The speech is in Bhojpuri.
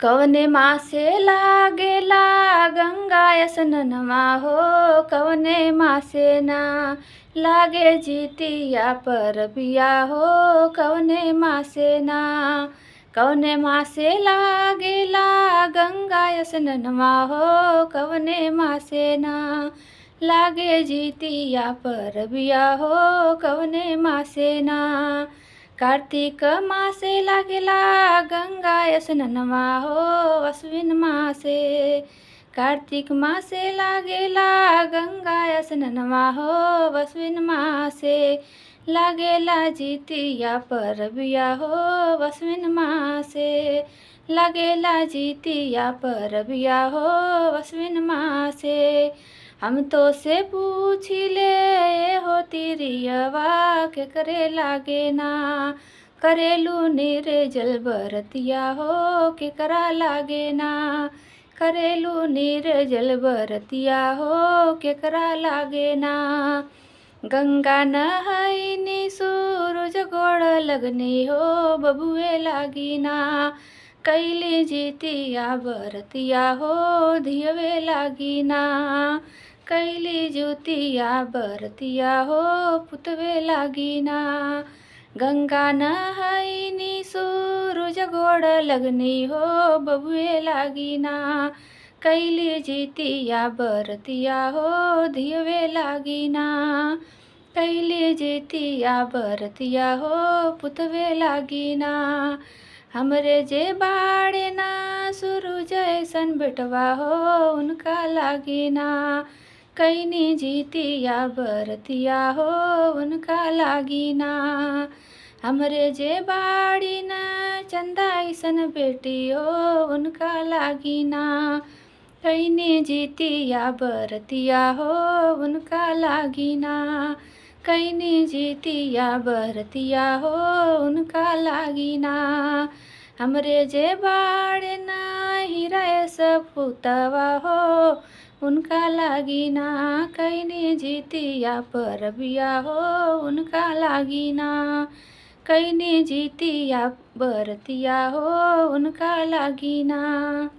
कवने माँ से लागेला गंगा स्नानमा हो, कवने माँ से ना लागे जीतिया पर बिया हो, कवने माँ से ना। कवने माँ से लागेला गंगा स्नानमा हो, कवने माँ से ना लागे जीतिया पर बिया हो, कवने माँ से ना। कार्तिक मासे लागेला गंगा स्नानमा हो, अश्विन मासे। कार्तिक मासे लागेला गंगा स्नानमा हो, अश्विन मासे लागेला जीतिया पर बिया हो, अश्विन मासे लागेला जीतिया पर बिया हो, अश्विन मासे। हम तो से पूछिले हो तिरियवा के करे लागे ना, करेलू निर्जल बरतिया हो के करा लागे ना, करेलू निर्जल बरतिया हो के करा लागे ना। गंगा नहाइनी सूरज गोड़ लगनी हो, बबुए लागी ना कैली जीतिया बरतिया हो, धियवे लागी ना कैली जुतिया बरतिया हो, पुतवे लागी ना। गंगा नहाइनी सूरज गोड़ लगनी हो, बबुए लागी ना कैली जीतिया बरतिया हो, धियवे लागी ना कैली जीतिया बरतिया हो, पुतवे लागी ना। हमरे जे बाड़े ना सूरज ऐसन बेटवा हो, उनका लागी ना कैनी जीतिया बरतिया हो, उनका लागी ना। हमरे जे बाड़ी ना चंदा ऐसन बेटी हो, उनका लागी ना कैनी जीतिया बरतिया हो, उनका लागी ना कैनी जीतिया बरतिया हो, उनका लागी ना। हमरे जे बाड़े ना हीरा सब पुतवा हो, उनका लागी ना कैनी जीतिया पर बिया हो, उनका लागी ना कैनी जीतिया बरतिया हो, उनका लागी ना।